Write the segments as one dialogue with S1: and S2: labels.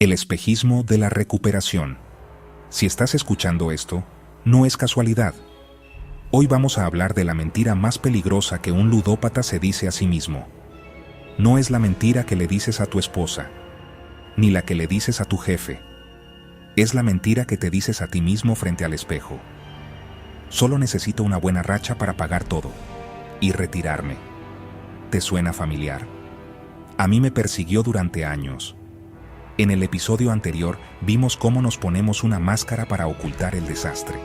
S1: El espejismo de la recuperación. Si estás escuchando esto, no es casualidad. Hoy vamos a hablar de la mentira más peligrosa que un ludópata se dice a sí mismo. No es la mentira que le dices a tu esposa, ni la que le dices a tu jefe. Es la mentira que te dices a ti mismo frente al espejo. Solo necesito una buena racha para pagar todo y retirarme. ¿Te suena familiar? A mí me persiguió durante años. En el episodio anterior vimos cómo nos ponemos una máscara para ocultar el desastre.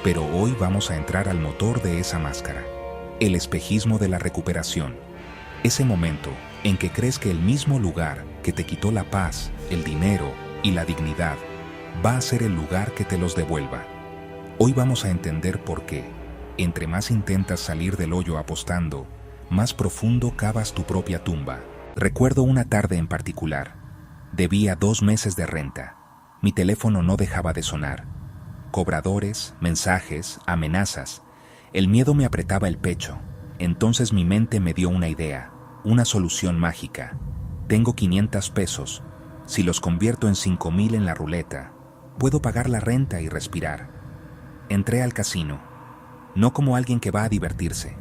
S1: Pero hoy vamos a entrar al motor de esa máscara, el espejismo de la recuperación. Ese momento en que crees que el mismo lugar que te quitó la paz, el dinero y la dignidad va a ser el lugar que te los devuelva. Hoy vamos a entender por qué, entre más intentas salir del hoyo apostando, más profundo cavas tu propia tumba. Recuerdo una tarde en particular. Debía 2 meses de renta. Mi teléfono no dejaba de sonar. Cobradores, mensajes, amenazas. El miedo me apretaba el pecho. Entonces mi mente me dio una idea, una solución mágica. Tengo 500 pesos. Si los convierto en 5,000 en la ruleta, puedo pagar la renta y respirar. Entré al casino. No como alguien que va a divertirse.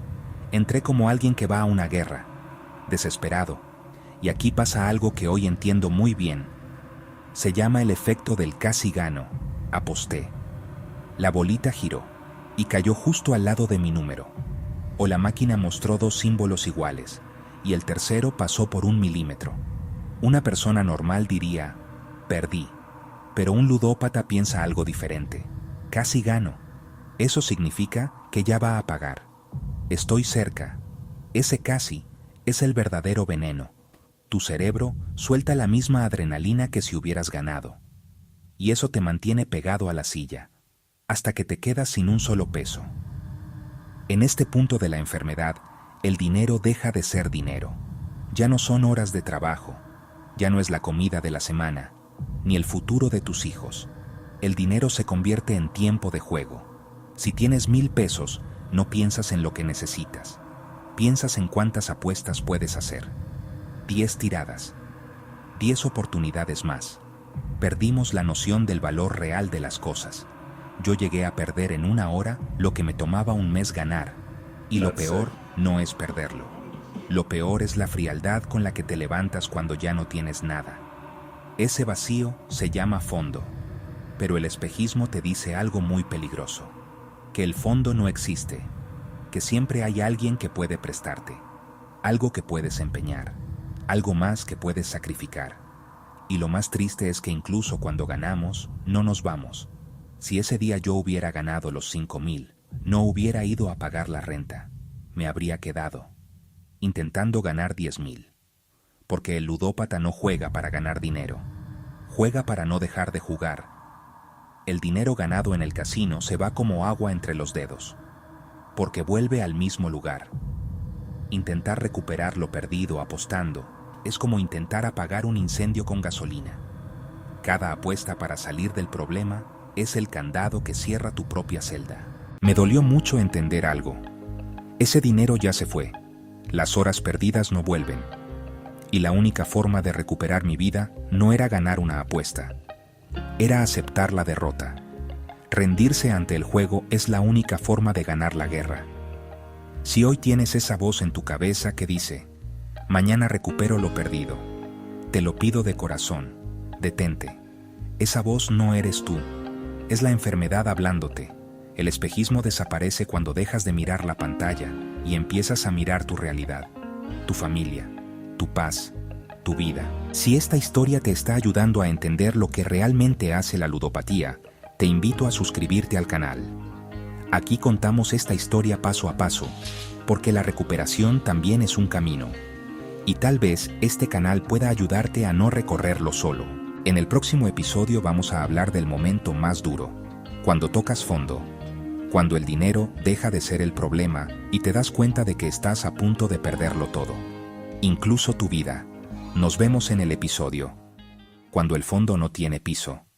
S1: Entré como alguien que va a una guerra. Desesperado. Y aquí pasa algo que hoy entiendo muy bien. Se llama el efecto del casi gano. Aposté. La bolita giró y cayó justo al lado de mi número. O la máquina mostró 2 símbolos iguales y el tercero pasó por 1 milímetro. Una persona normal diría, perdí. Pero un ludópata piensa algo diferente. Casi gano. Eso significa que ya va a pagar. Estoy cerca. Ese casi es el verdadero veneno. Tu cerebro suelta la misma adrenalina que si hubieras ganado. Y eso te mantiene pegado a la silla, hasta que te quedas sin un solo peso. En este punto de la enfermedad, el dinero deja de ser dinero. Ya no son horas de trabajo, ya no es la comida de la semana, ni el futuro de tus hijos. El dinero se convierte en tiempo de juego. Si tienes 1,000 pesos, no piensas en lo que necesitas. Piensas en cuántas apuestas puedes hacer. 10 tiradas, 10 oportunidades más. Perdimos la noción del valor real de las cosas. Yo llegué a perder en 1 hora lo que me tomaba 1 mes ganar. Y lo peor no es perderlo. Lo peor es la frialdad con la que te levantas cuando ya no tienes nada. Ese vacío se llama fondo. Pero el espejismo te dice algo muy peligroso. Que el fondo no existe. Que siempre hay alguien que puede prestarte. Algo que puedes empeñar. Algo más que puedes sacrificar. Y lo más triste es que incluso cuando ganamos, no nos vamos. Si ese día yo hubiera ganado los 5,000, no hubiera ido a pagar la renta. Me habría quedado, intentando ganar 10,000. Porque el ludópata no juega para ganar dinero. Juega para no dejar de jugar. El dinero ganado en el casino se va como agua entre los dedos. Porque vuelve al mismo lugar. Intentar recuperar lo perdido apostando es como intentar apagar un incendio con gasolina. Cada apuesta para salir del problema es el candado que cierra tu propia celda. Me dolió mucho entender algo. Ese dinero ya se fue. Las horas perdidas no vuelven. Y la única forma de recuperar mi vida no era ganar una apuesta. Era aceptar la derrota. Rendirse ante el juego es la única forma de ganar la guerra. Si hoy tienes esa voz en tu cabeza que dice, mañana recupero lo perdido, te lo pido de corazón, detente. Esa voz no eres tú, es la enfermedad hablándote. El espejismo desaparece cuando dejas de mirar la pantalla y empiezas a mirar tu realidad, tu familia, tu paz, tu vida. Si esta historia te está ayudando a entender lo que realmente hace la ludopatía, te invito a suscribirte al canal. Aquí contamos esta historia paso a paso, porque la recuperación también es un camino. Y tal vez este canal pueda ayudarte a no recorrerlo solo. En el próximo episodio vamos a hablar del momento más duro, cuando tocas fondo, cuando el dinero deja de ser el problema y te das cuenta de que estás a punto de perderlo todo, incluso tu vida. Nos vemos en el episodio, cuando el fondo no tiene piso.